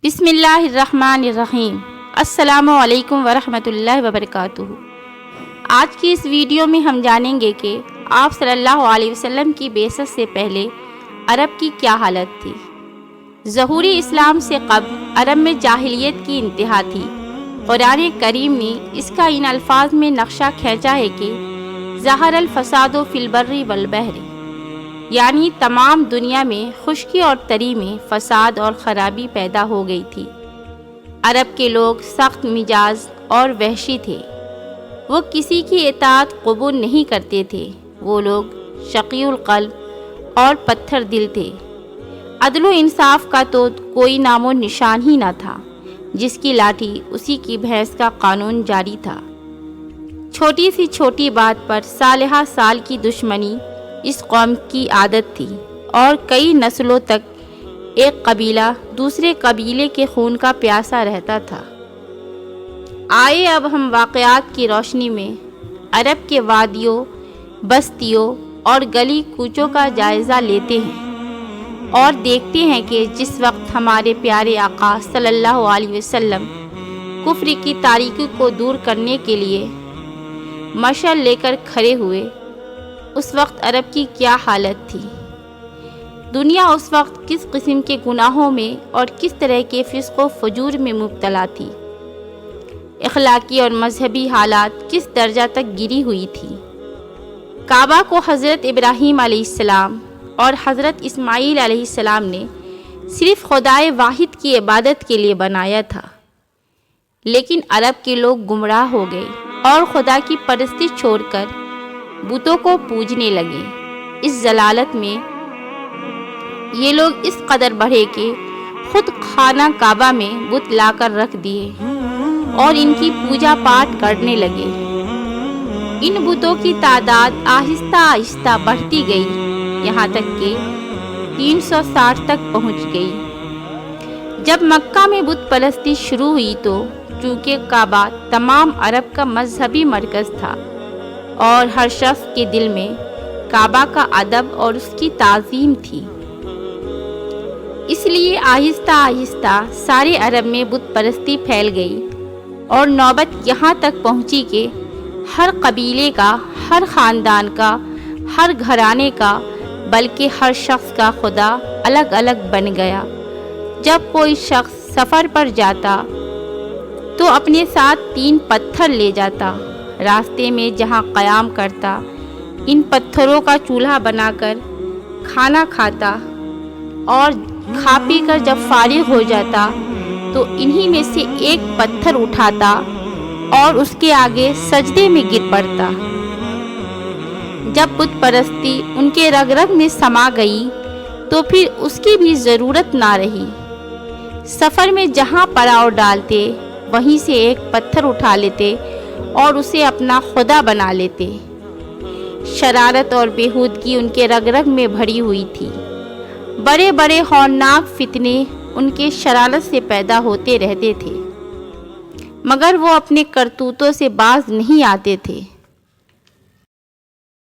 بسم اللہ الرحمن الرحیم۔ السلام علیکم ورحمۃ اللہ وبرکاتہ۔ آج کی اس ویڈیو میں ہم جانیں گے کہ آپ صلی اللہ علیہ وسلم کی بعثت سے پہلے عرب کی کیا حالت تھی۔ ظہور اسلام سے قبل عرب میں جاہلیت کی انتہا تھی۔ قرآن کریم نے اس کا ان الفاظ میں نقشہ کھینچا ہے کہ ظہر الفساد فی البر والبحر، یعنی تمام دنیا میں خشکی اور تری میں فساد اور خرابی پیدا ہو گئی تھی۔ عرب کے لوگ سخت مزاج اور وحشی تھے، وہ کسی کی اطاعت قبول نہیں کرتے تھے۔ وہ لوگ شقی القلب اور پتھر دل تھے۔ عدل و انصاف کا تو کوئی نام و نشان ہی نہ تھا، جس کی لاٹھی اسی کی بھینس کا قانون جاری تھا۔ چھوٹی سی چھوٹی بات پر سالہ سال کی دشمنی اس قوم کی عادت تھی، اور کئی نسلوں تک ایک قبیلہ دوسرے قبیلے کے خون کا پیاسا رہتا تھا۔ آئے اب ہم واقعات کی روشنی میں عرب کے وادیوں، بستیوں اور گلی کوچوں کا جائزہ لیتے ہیں اور دیکھتے ہیں کہ جس وقت ہمارے پیارے آقا صلی اللہ علیہ وسلم کفر کی تاریکی کو دور کرنے کے لیے مشعل لے کر کھڑے ہوئے، اس وقت عرب کی کیا حالت تھی۔ دنیا اس وقت کس قسم کے گناہوں میں اور کس طرح کے فسق و فجور میں مبتلا تھی۔ اخلاقی اور مذہبی حالات کس درجہ تک گری ہوئی تھی۔ کعبہ کو حضرت ابراہیم علیہ السلام اور حضرت اسماعیل علیہ السلام نے صرف خدائے واحد کی عبادت کے لیے بنایا تھا، لیکن عرب کے لوگ گمراہ ہو گئے اور خدا کی پرستش چھوڑ کر بتوں کو پوجنے لگے۔ اس ضلالت میں یہ لوگ اس قدر بڑھے کہ خود خانہ کعبہ میں بت لا کر رکھ دیے اور ان کی پوجا پاٹ کرنے لگے۔ ان بتوں کی تعداد آہستہ آہستہ بڑھتی گئی، یہاں تک کہ 360 تک پہنچ گئی۔ جب مکہ میں بت پرستی شروع ہوئی تو چونکہ کعبہ تمام عرب کا مذہبی مرکز تھا اور ہر شخص کے دل میں کعبہ کا ادب اور اس کی تعظیم تھی، اس لیے آہستہ آہستہ سارے عرب میں بت پرستی پھیل گئی اور نوبت یہاں تک پہنچی کہ ہر قبیلے کا، ہر خاندان کا، ہر گھرانے کا، بلکہ ہر شخص کا خدا الگ الگ بن گیا۔ جب کوئی شخص سفر پر جاتا تو اپنے ساتھ 3 پتھر لے جاتا، راستے میں جہاں قیام کرتا ان پتھروں کا چولہا بنا کر کھانا کھاتا، اور کھا پی کر جب فارغ ہو جاتا تو انہی میں سے ایک پتھر اٹھاتا اور اس کے آگے سجدے میں گر پڑتا۔ جب بت پرستی ان کے رگ رگ میں سما گئی تو پھر اس کی بھی ضرورت نہ رہی۔ سفر میں جہاں پڑاؤ ڈالتے وہیں سے ایک پتھر اٹھا لیتے اور اسے اپنا خدا بنا لیتے۔ شرارت اور بےہودگی ان کے رگ رگ میں بھری ہوئی تھی۔ بڑے بڑے ہولناک فتنے ان کے شرارت سے پیدا ہوتے رہتے تھے، مگر وہ اپنے کرتوتوں سے باز نہیں آتے تھے۔